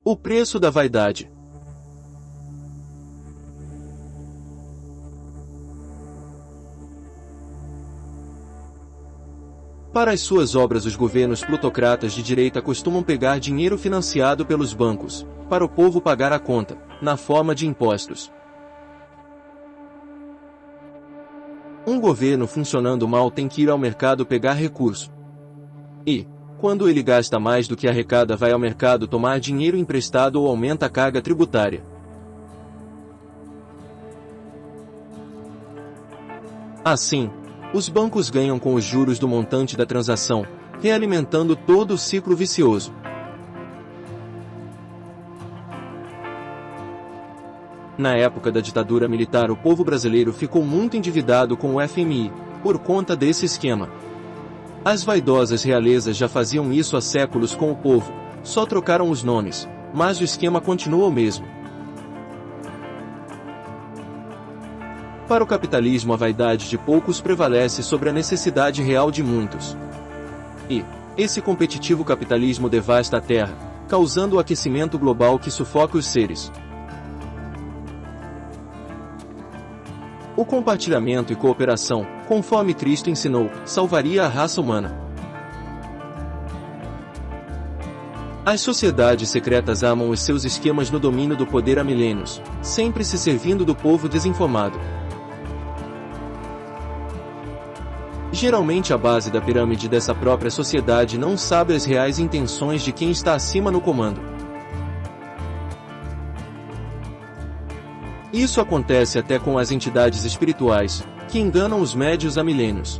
O preço da vaidade. Para as suas obras, os governos plutocratas de direita costumam pegar dinheiro financiado pelos bancos, para o povo pagar a conta, na forma de impostos. Um governo funcionando mal tem que ir ao mercado pegar recurso. E, quando ele gasta mais do que arrecada, vai ao mercado tomar dinheiro emprestado ou aumenta a carga tributária. Assim, os bancos ganham com os juros do montante da transação, realimentando todo o ciclo vicioso. Na época da ditadura militar, o povo brasileiro ficou muito endividado com o FMI, por conta desse esquema. As vaidosas realezas já faziam isso há séculos com o povo, só trocaram os nomes, mas o esquema continua o mesmo. Para o capitalismo, a vaidade de poucos prevalece sobre a necessidade real de muitos. E esse competitivo capitalismo devasta a Terra, causando o aquecimento global que sufoca os seres. O compartilhamento e cooperação, conforme Cristo ensinou, salvaria a raça humana. As sociedades secretas amam os seus esquemas no domínio do poder há milênios, sempre se servindo do povo desinformado. Geralmente a base da pirâmide dessa própria sociedade não sabe as reais intenções de quem está acima no comando. Isso acontece até com as entidades espirituais, que enganam os médios há milênios.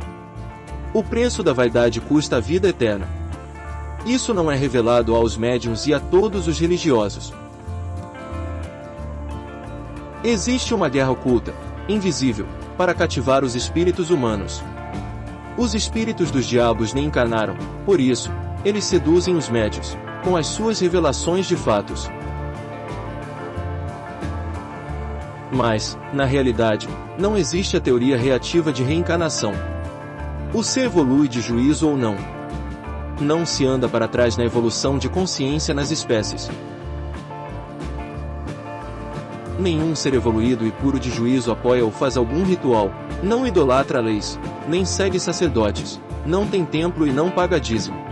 O preço da vaidade custa a vida eterna. Isso não é revelado aos médiuns e a todos os religiosos. Existe uma guerra oculta, invisível, para cativar os espíritos humanos. Os espíritos dos diabos nem encarnaram, por isso, eles seduzem os médios, com as suas revelações de fatos. Mas, na realidade, não existe a teoria reativa de reencarnação. O ser evolui de juízo ou não. Não se anda para trás na evolução de consciência nas espécies. Nenhum ser evoluído e puro de juízo apoia ou faz algum ritual, não idolatra leis, nem segue sacerdotes, não tem templo e não paga dízimo.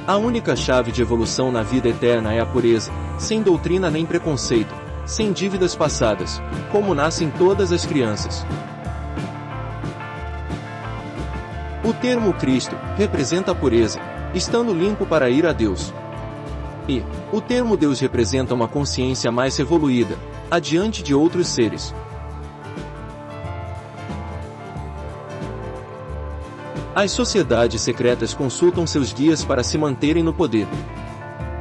A única chave de evolução na vida eterna é a pureza, sem doutrina nem preconceito, sem dívidas passadas, como nascem todas as crianças. O termo Cristo representa a pureza, estando limpo para ir a Deus. E o termo Deus representa uma consciência mais evoluída, adiante de outros seres. As sociedades secretas consultam seus guias para se manterem no poder.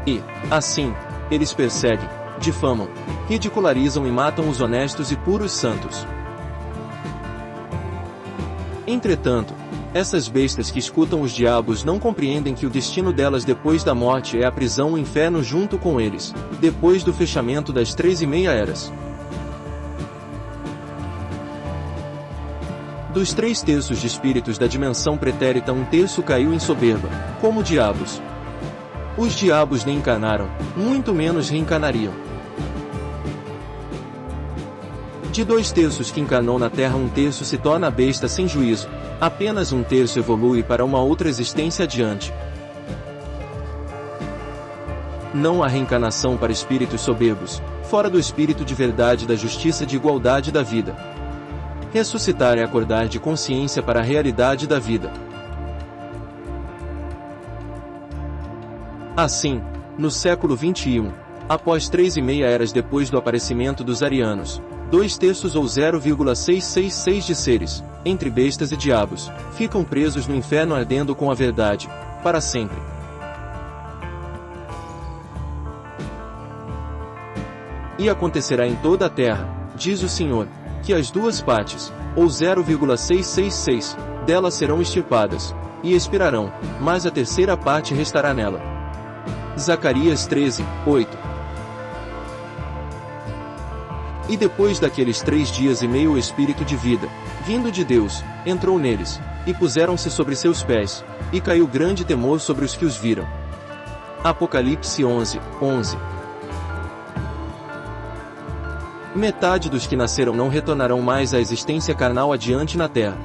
E, assim, eles perseguem, difamam, ridicularizam e matam os honestos e puros santos. Entretanto, essas bestas que escutam os diabos não compreendem que o destino delas depois da morte é a prisão e o inferno junto com eles, depois do fechamento das 3,5 eras. Dos 3/3 de espíritos da dimensão pretérita, 1/3 caiu em soberba, como diabos. Os diabos nem encarnaram, muito menos reencarnariam. De 2/3 que encarnou na Terra, 1/3 se torna besta sem juízo, apenas 1/3 evolui para uma outra existência adiante. Não há reencarnação para espíritos soberbos, fora do espírito de verdade, da justiça, de igualdade da vida. Ressuscitar é acordar de consciência para a realidade da vida. Assim, no século XXI, após 3,5 eras depois do aparecimento dos arianos, 2/3 ou 0,666 de seres, entre bestas e diabos, ficam presos no inferno ardendo com a verdade, para sempre. E acontecerá em toda a terra, diz o Senhor, que as duas partes, ou 0,666, delas serão extirpadas, e expirarão, mas a terceira parte restará nela. Zacarias 13:8. E depois daqueles 3 dias e meio o Espírito de vida, vindo de Deus, entrou neles, e puseram-se sobre seus pés, e caiu grande temor sobre os que os viram. Apocalipse 11, 11. Metade dos que nasceram não retornarão mais à existência carnal adiante na terra.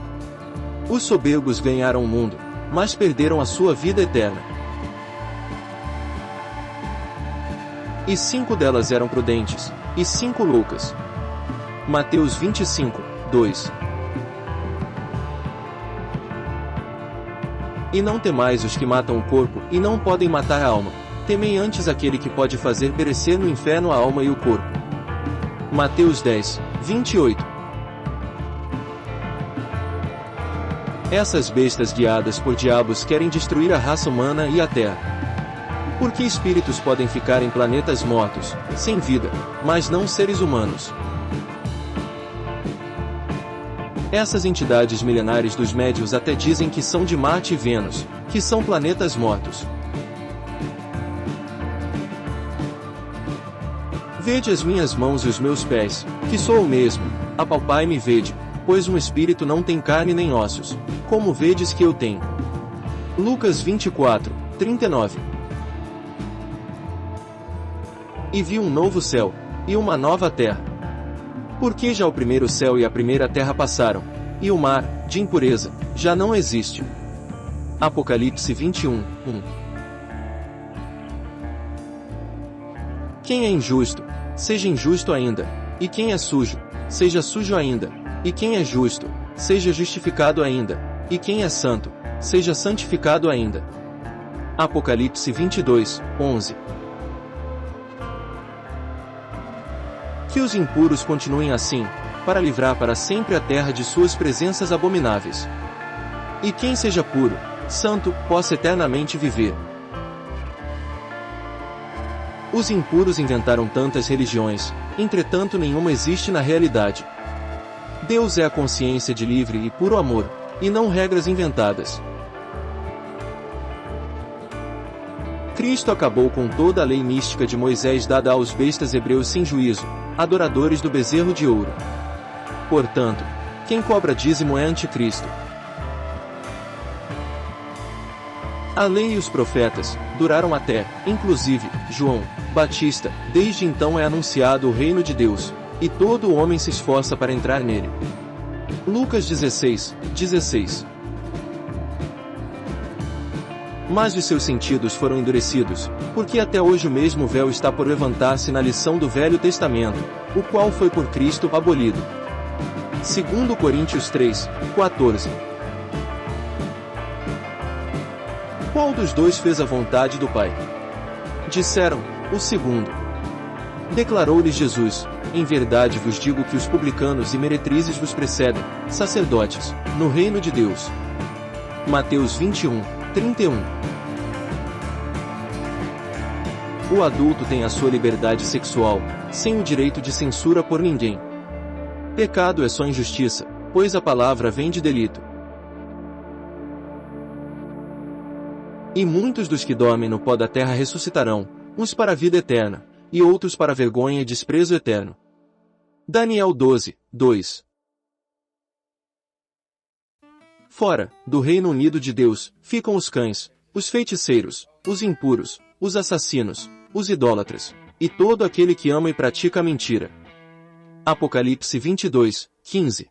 Os soberbos ganharam o mundo, mas perderam a sua vida eterna. E 5 delas eram prudentes, e 5 loucas. Mateus 25, 2. E não temais os que matam o corpo, e não podem matar a alma. Temei antes aquele que pode fazer perecer no inferno a alma e o corpo. Mateus 10, 28. Essas bestas guiadas por diabos querem destruir a raça humana e a terra. Porque espíritos podem ficar em planetas mortos, sem vida, mas não seres humanos. Essas entidades milenares dos médiuns até dizem que são de Marte e Vênus, que são planetas mortos. Vede as minhas mãos e os meus pés, que sou o mesmo, apalpai-me e vede, pois um espírito não tem carne nem ossos, como vedes que eu tenho. Lucas 24, 39. E vi um novo céu, e uma nova terra. Porque já o primeiro céu e a primeira terra passaram, e o mar, de impureza, já não existe. Apocalipse 21, 1. Quem é injusto, seja injusto ainda, e quem é sujo, seja sujo ainda, e quem é justo, seja justificado ainda, e quem é santo, seja santificado ainda. Apocalipse 22, 11. Que os impuros continuem assim, para livrar para sempre a terra de suas presenças abomináveis. E quem seja puro, santo, possa eternamente viver. Os impuros inventaram tantas religiões, entretanto nenhuma existe na realidade. Deus é a consciência de livre e puro amor, e não regras inventadas. Cristo acabou com toda a lei mística de Moisés dada aos bestas hebreus sem juízo, adoradores do bezerro de ouro. Portanto, quem cobra dízimo é anticristo. A lei e os profetas duraram até, inclusive, João Batista. Desde então é anunciado o reino de Deus, e todo o homem se esforça para entrar nele. Lucas 16, 16. Mas os seus sentidos foram endurecidos, porque até hoje o mesmo véu está por levantar-se na lição do Velho Testamento, o qual foi por Cristo abolido. 2 Coríntios 3, 14. Qual dos dois fez a vontade do Pai? Disseram, o segundo. Declarou-lhes Jesus, em verdade vos digo que os publicanos e meretrizes vos precedem, sacerdotes, no reino de Deus. Mateus 21, 31. O adulto tem a sua liberdade sexual, sem o direito de censura por ninguém. Pecado é só injustiça, pois a palavra vem de delito. E muitos dos que dormem no pó da terra ressuscitarão, uns para a vida eterna, e outros para vergonha e desprezo eterno. Daniel 12, 2. Fora, do reino unido de Deus, ficam os cães, os feiticeiros, os impuros, os assassinos, os idólatras, e todo aquele que ama e pratica a mentira. Apocalipse 22, 15.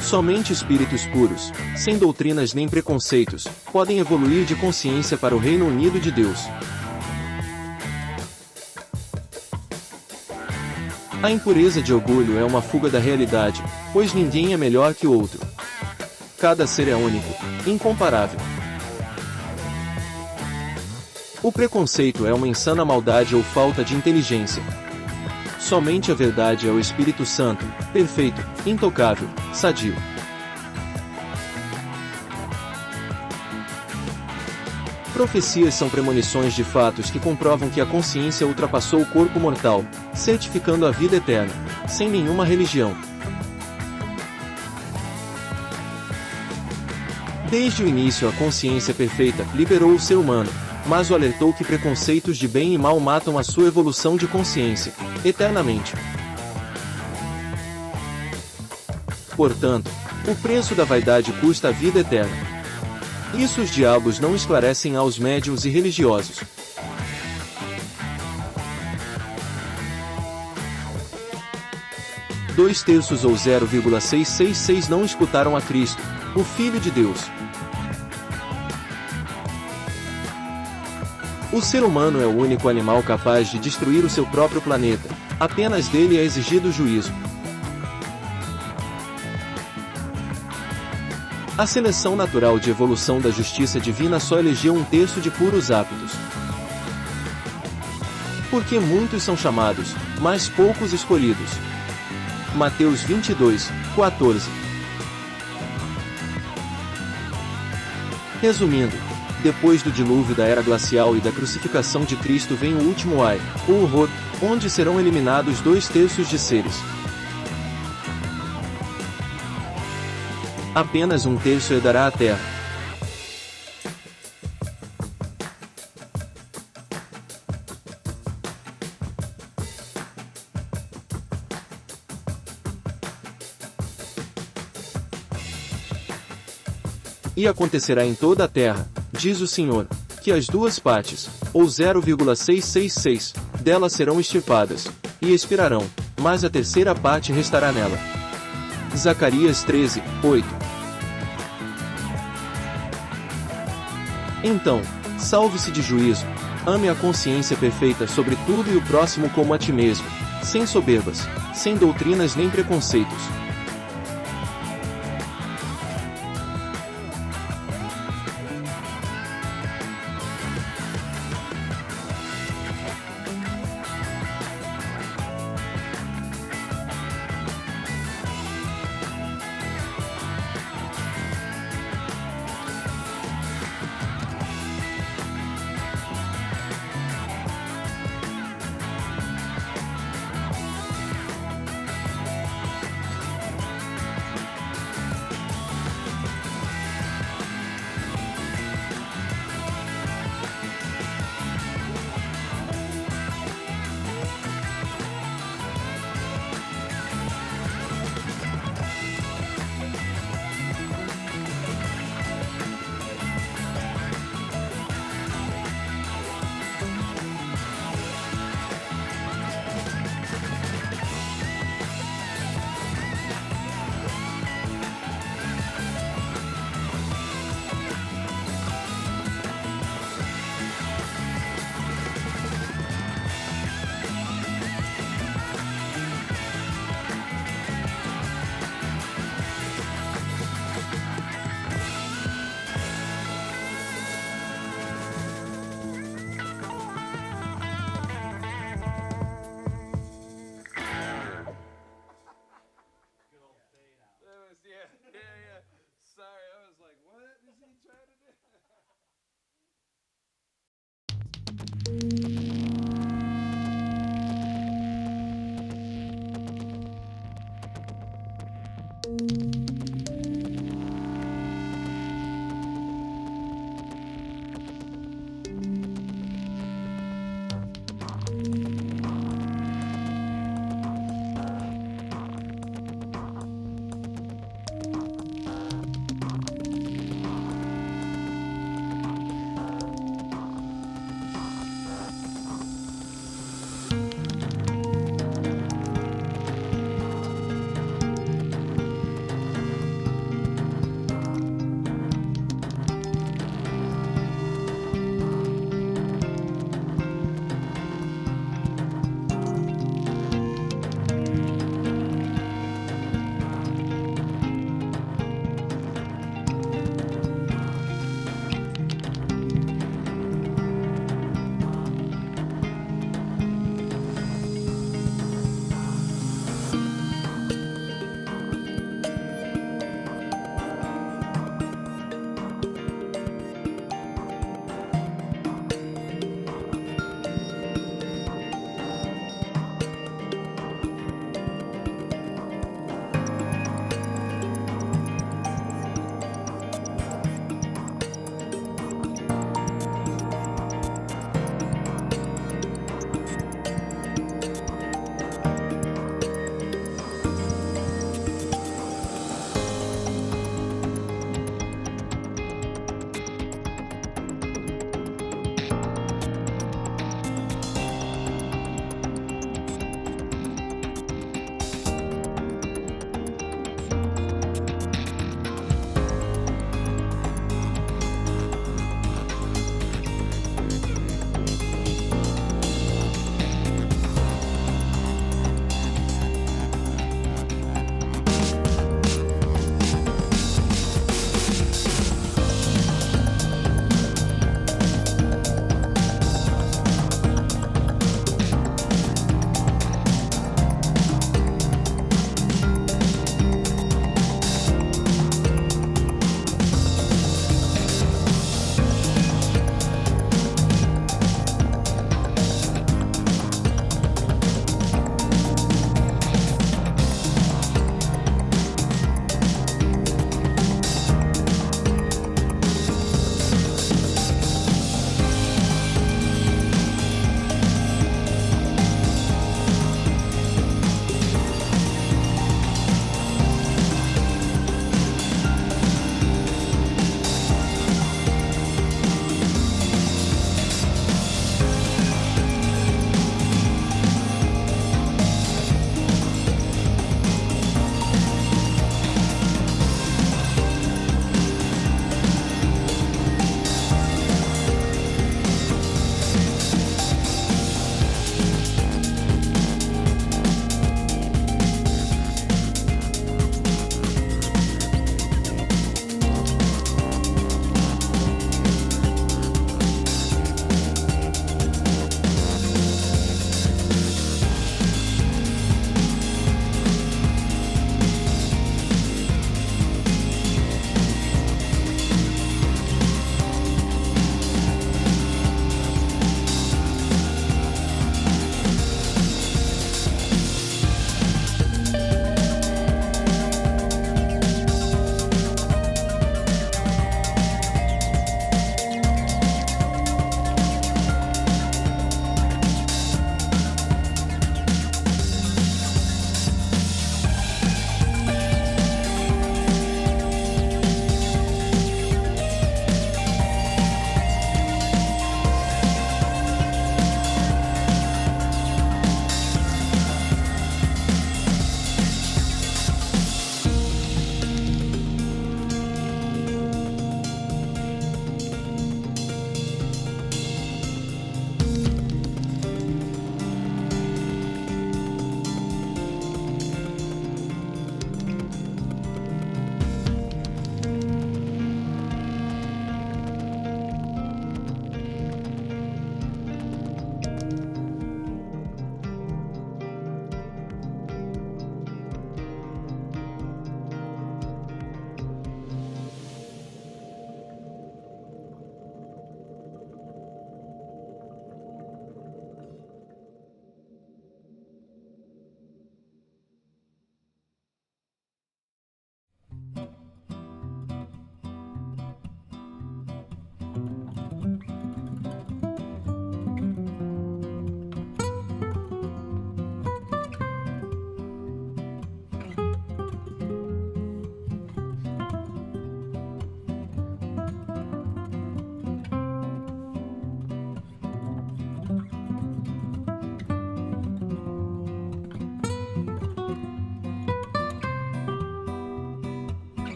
Somente espíritos puros, sem doutrinas nem preconceitos, podem evoluir de consciência para o reino unido de Deus. A impureza de orgulho é uma fuga da realidade, pois ninguém é melhor que o outro. Cada ser é único, incomparável. O preconceito é uma insana maldade ou falta de inteligência. Somente a verdade é o Espírito Santo, perfeito, intocável, sadio. Profecias são premonições de fatos que comprovam que a consciência ultrapassou o corpo mortal, certificando a vida eterna, sem nenhuma religião. Desde o início a consciência perfeita liberou o ser humano, mas o alertou que preconceitos de bem e mal matam a sua evolução de consciência, eternamente. Portanto, O preço da vaidade custa a vida eterna. Isso os diabos não esclarecem aos médiuns e religiosos. Dois terços ou 0,666 não escutaram a Cristo, o Filho de Deus. O ser humano é o único animal capaz de destruir o seu próprio planeta. Apenas dele é exigido juízo. A seleção natural de evolução da justiça divina só elegeu um terço de puros aptos. Porque muitos são chamados, mas poucos escolhidos. Mateus 22, 14. Resumindo, depois do dilúvio da era glacial e da crucificação de Cristo vem o último ai, o horror, onde serão eliminados 2/3 de seres. Apenas 1/3 herdará a terra. E acontecerá em toda a terra, diz o Senhor, que as 2 partes, ou 0,666, delas serão extirpadas, e expirarão, mas a terceira parte restará nela. Zacarias 13, 8. Então, salve-se de juízo, ame a consciência perfeita sobre tudo e o próximo como a ti mesmo, sem soberbas, sem doutrinas nem preconceitos.